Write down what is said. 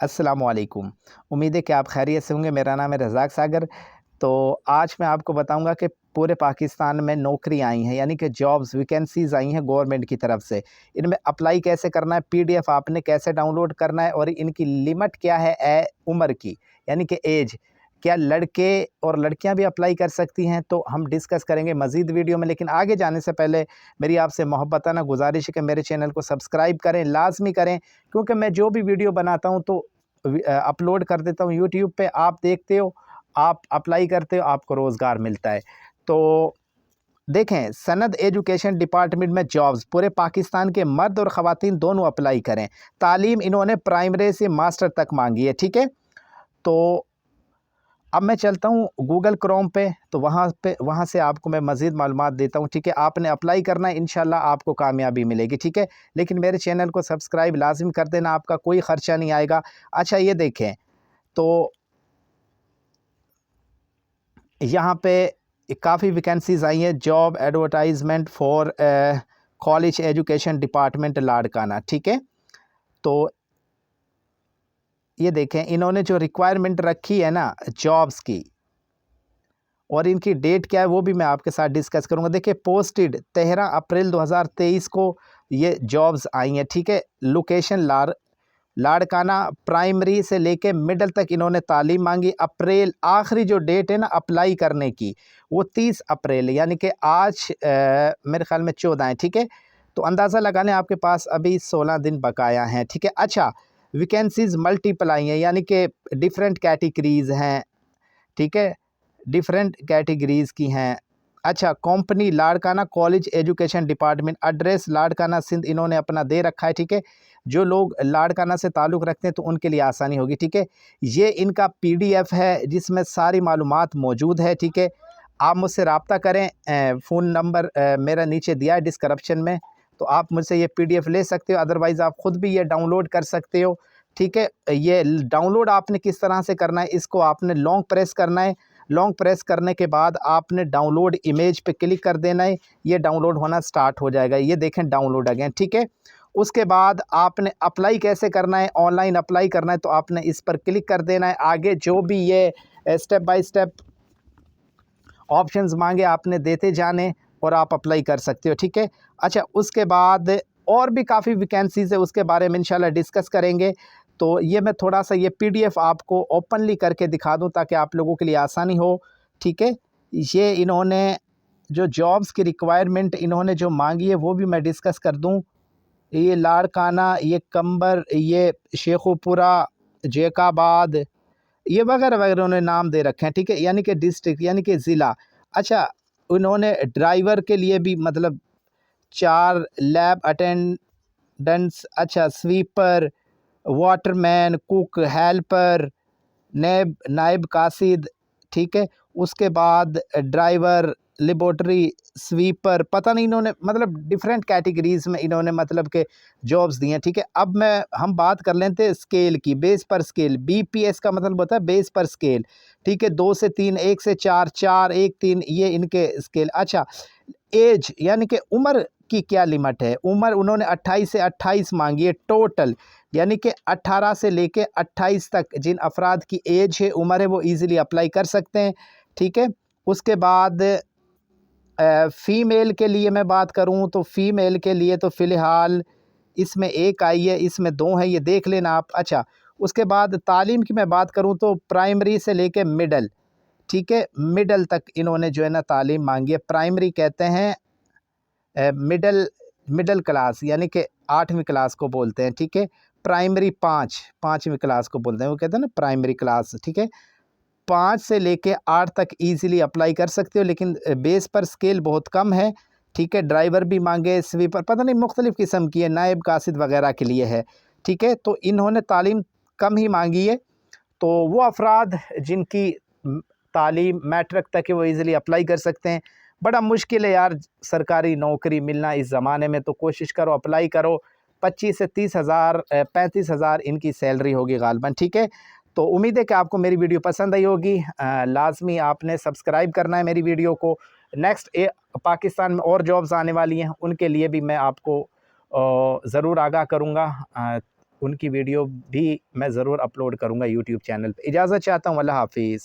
अस्सलामुअलैकुम। उम्मीद है कि आप खैरियत से होंगे। मेरा नाम है रज़ाक सागर। तो आज मैं आपको बताऊंगा कि पूरे पाकिस्तान में नौकरी आई हैं, यानी कि जॉब्स वैकेंसीज़ आई हैं गवर्नमेंट की तरफ से। इनमें अप्लाई कैसे करना है, पीडीएफ आपने कैसे डाउनलोड करना है और इनकी लिमिट क्या है उम्र की, यानी कि एज। क्या लड़के और लड़कियां भी अप्लाई कर सकती हैं, तो हम डिस्कस करेंगे मज़ीद वीडियो में। लेकिन आगे जाने से पहले मेरी आपसे मोहब्बताना गुजारिश है कि मेरे चैनल को सब्सक्राइब करें, लाजमी करें, क्योंकि मैं जो भी वीडियो बनाता हूं तो अपलोड कर देता हूँ यूट्यूब पे। आप देखते हो, आप अप्लाई करते हो, आपको रोज़गार मिलता है। तो देखें, सनद एजुकेशन डिपार्टमेंट में जॉब्स पूरे पाकिस्तान के मर्द और ख़वातीन दोनों अप्लाई करें। तालीम इन्होंने प्राइमरी से मास्टर तक मांगी है, ठीक है। तो अब मैं चलता हूँ गूगल क्रोम तो वहाँ से आपको मैं मज़ीद मालूमात देता हूँ, ठीक है। आपने अप्लाई करना है, इंशाल्लाह आपको कामयाबी मिलेगी, ठीक है। लेकिन मेरे चैनल को सब्सक्राइब लाजिम कर देना, आपका कोई ख़र्चा नहीं आएगा। अच्छा, ये देखें, तो यहाँ पे काफ़ी वैकेंसीज़ आई हैं। Job advertisement for college education department Larkana, ठीक है। तो ये देखें, इन्होंने जो रिक्वायरमेंट रखी है ना जॉब्स की, और इनकी डेट क्या है वो भी मैं आपके साथ डिस्कस करूंगा। देखिए, पोस्टेड 13 अप्रैल 2023 को ये जॉब्स आई हैं, ठीक है। लोकेशन लाड़काना, प्राइमरी से लेके मिडिल तक इन्होंने तालीम मांगी। अप्रैल आखिरी जो डेट है ना अप्लाई करने की, वो 30 अप्रैल, यानी कि आज मेरे ख्याल में 14 है, ठीक है। तो अंदाज़ा लगा लें आपके पास अभी 16 दिन बकाया हैं, ठीक है। अच्छा, वैकेंसीज मल्टीपल आई हैं, यानी कि डिफरेंट कैटेगरीज़ हैं, ठीक है, डिफरेंट कैटेगरीज़ की हैं। अच्छा, company Larkana college education department, address Larkana Sindh इन्होंने अपना दे रखा है, ठीक है। जो लोग लाड़काना से ताल्लुक़ रखते हैं तो उनके लिए आसानी होगी, ठीक है। ये इनका पीडीएफ है जिसमें सारी मालूमात मौजूद है, ठीक है। आप मुझसे रब्ता करें, फ़ोन नंबर मेरा नीचे दिया है डिस्क्रिप्शन में, तो आप मुझसे ये पीडीएफ ले सकते हो। अदरवाइज़ आप ख़ुद भी ये डाउनलोड कर सकते हो, ठीक है। ये डाउनलोड आपने किस तरह से करना है, इसको आपने लॉन्ग प्रेस करना है। लॉन्ग प्रेस करने के बाद आपने डाउनलोड इमेज पे क्लिक कर देना है, ये डाउनलोड होना स्टार्ट हो जाएगा। ये देखें, डाउनलोड आ गया, ठीक है। उसके बाद आपने अप्लाई कैसे करना है, ऑनलाइन अप्लाई करना है, तो आपने इस पर क्लिक कर देना है। आगे जो भी ये स्टेप बाय स्टेप ऑप्शंस मांगे आपने देते जाने और आप अप्लाई कर सकते हो, ठीक है। अच्छा, उसके बाद और भी काफ़ी वैकेंसीज़ है, उसके बारे में इंशाल्लाह डिस्कस करेंगे। तो ये मैं थोड़ा सा ये पीडीएफ आपको ओपनली करके दिखा दूं ताकि आप लोगों के लिए आसानी हो, ठीक है। ये इन्होंने जो जॉब्स की रिक्वायरमेंट इन्होंने जो मांगी है वो भी मैं डिस्कस कर दूं। ये लाड़काना, ये कंबर, ये शेखुपुरा, जैकाबाद, ये वगैरह वगैरह उन्होंने नाम दे रखे हैं, ठीक है। यानी कि डिस्ट्रिक्ट, यानी कि ज़िला। अच्छा, उन्होंने ड्राइवर के लिए भी मतलब 4 लैब अटेंडेंट्स, अच्छा, स्वीपर, वाटरमैन, कुक, हेल्पर, नायब कासिद, ठीक है। उसके बाद ड्राइवर, लेबोरेटरी स्वीपर, पता नहीं इन्होंने मतलब डिफरेंट कैटेगरीज़ में इन्होंने मतलब के जॉब्स दी हैं, ठीक है। अब हम बात कर लेते हैं स्केल की, बेस पर स्केल। बीपीएस का मतलब होता है बेस पर स्केल, ठीक है। 2 से 3, 1 से 4, 4, 1, 3, ये इनके स्केल। अच्छा, एज यानी कि उम्र की क्या लिमिट है, उम्र उन्होंने 28 से 28 मांगी है टोटल, यानी कि 18 से लेके 28 तक जिन अफराद की एज है, उम्र है, वो इजीली अप्लाई कर सकते हैं, ठीक है। उसके बाद फ़ीमेल के लिए मैं बात करूं तो फ़ीमेल के लिए तो फ़िलहाल इसमें एक आई है, इसमें 2 हैं, ये देख लेना आप। अच्छा, उसके बाद तालीम की मैं बात करूं तो प्राइमरी से लेके मिडल, ठीक है, मिडल तक इन्होंने जो है ना तालीम मांगी है। प्राइमरी कहते हैं मिडल मिडल क्लास, यानी कि 8वीं क्लास को बोलते हैं, ठीक है। प्राइमरी 5वीं क्लास को बोलते हैं, वो कहते हैं ना प्राइमरी क्लास, ठीक है। 5 से लेके 8 तक इजीली अप्लाई कर सकते हो, लेकिन बेस पर स्केल बहुत कम है, ठीक है। ड्राइवर भी मांगे, स्वीपर, पता नहीं मुख्तलिफ़ किस्म की है, नायब कासिद वगैरह के लिए है, ठीक है। तो इन्होंने तालीम कम ही मांगी है। तो वो अफराद जिनकी तालीम मैट्रिक तक है वो इजीली अप्लाई कर सकते हैं। बड़ा मुश्किल है यार सरकारी नौकरी मिलना इस ज़माने में, तो कोशिश करो, अप्लाई करो। 25 से 30 हज़ार 35 हज़ार इनकी सैलरी होगी गालबन, ठीक है। तो उम्मीद है कि आपको मेरी वीडियो पसंद आई होगी। लाजमी आपने सब्सक्राइब करना है मेरी वीडियो को। नेक्स्ट पाकिस्तान में और जॉब्स आने वाली हैं, उनके लिए भी मैं आपको ज़रूर आगाह करूँगा। उनकी वीडियो भी मैं ज़रूर अपलोड करूँगा यूट्यूब चैनल पे। इजाज़त चाहता हूँ, अल्लाह हाफ़िज़।